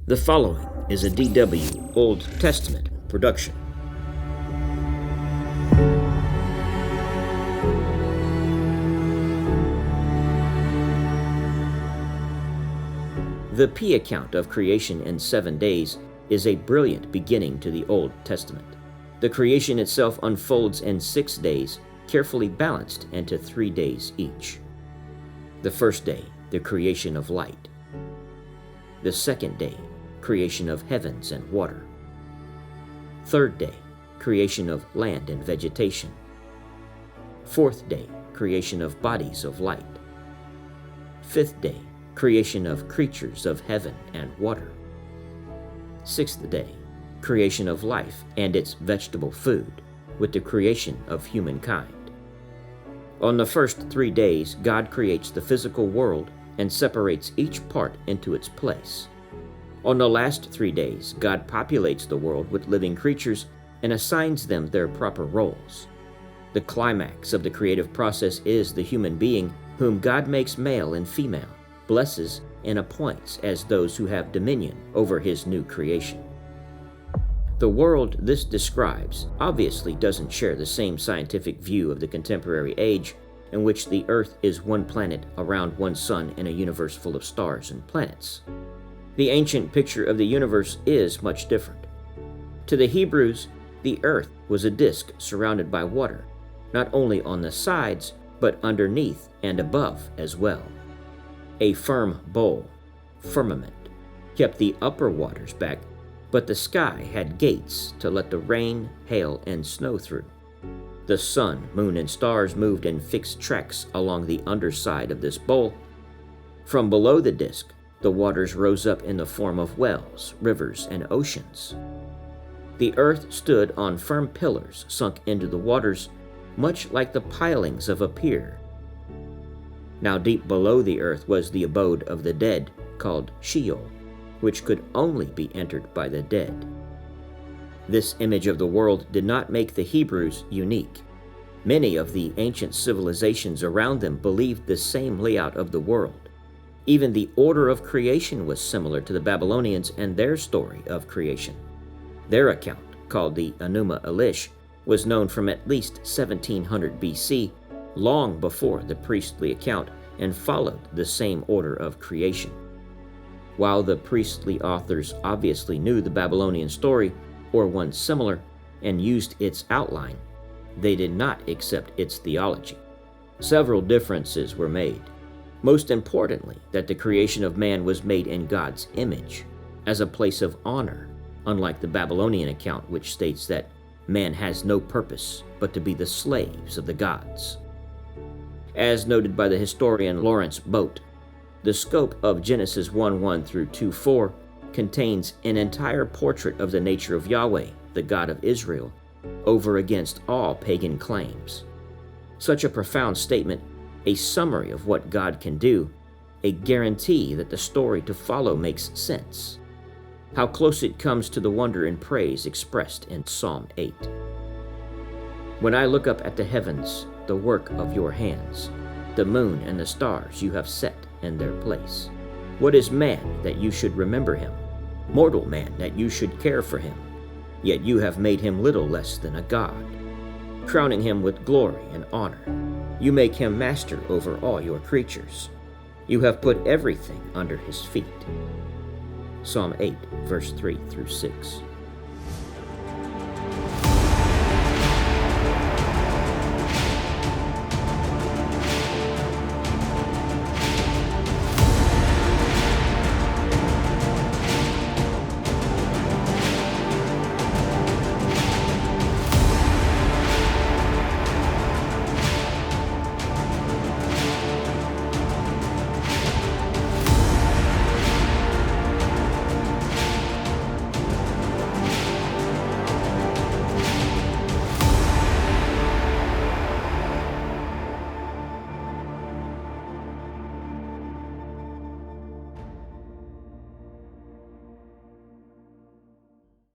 The following is a DW Old Testament production. The P account of creation in 7 days is a brilliant beginning to the Old Testament. The creation itself unfolds in 6 days, carefully balanced into 3 days each. The first day, the creation of light. The second day, creation of heavens and water. Third day, creation of land and vegetation. Fourth day, creation of bodies of light. Fifth day, creation of creatures of heaven and water. Sixth day, creation of life and its vegetable food, with the creation of humankind. On the first 3 days, God creates the physical world and separates each part into its place. On the last 3 days, God populates the world with living creatures and assigns them their proper roles. The climax of the creative process is the human being, whom God makes male and female, blesses and appoints as those who have dominion over his new creation. The world this describes obviously doesn't share the same scientific view of the contemporary age, in which the Earth is one planet around one sun in a universe full of stars and planets. The ancient picture of the universe is much different. To the Hebrews, the Earth was a disk surrounded by water, not only on the sides, but underneath and above as well. A firm bowl, firmament, kept the upper waters back, but the sky had gates to let the rain, hail, and snow through. The sun, moon, and stars moved in fixed tracks along the underside of this bowl. From below the disk, the waters rose up in the form of wells, rivers, and oceans. The earth stood on firm pillars sunk into the waters, much like the pilings of a pier. Now deep below the earth was the abode of the dead, called Sheol, which could only be entered by the dead. This image of the world did not make the Hebrews unique. Many of the ancient civilizations around them believed the same layout of the world. Even the order of creation was similar to the Babylonians and their story of creation. Their account, called the Enuma Elish, was known from at least 1700 BC, long before the priestly account, and followed the same order of creation. While the priestly authors obviously knew the Babylonian story, or one similar, and used its outline, they did not accept its theology. Several differences were made. Most importantly, that the creation of man was made in God's image, as a place of honor, unlike the Babylonian account, which states that man has no purpose but to be the slaves of the gods. As noted by the historian Lawrence Boadt, the scope of Genesis 1:1 through 2:4 contains an entire portrait of the nature of Yahweh, the God of Israel, over against all pagan claims. Such a profound statement, a summary of what God can do, a guarantee that the story to follow makes sense. How close it comes to the wonder and praise expressed in Psalm 8. When I look up at the heavens, the work of your hands, the moon and the stars you have set in their place. What is man that you should remember him? Mortal man that you should care for him? Yet you have made him little less than a god, crowning him with glory and honor. You make him master over all your creatures. You have put everything under his feet. Psalm 8, verse 3 through 6.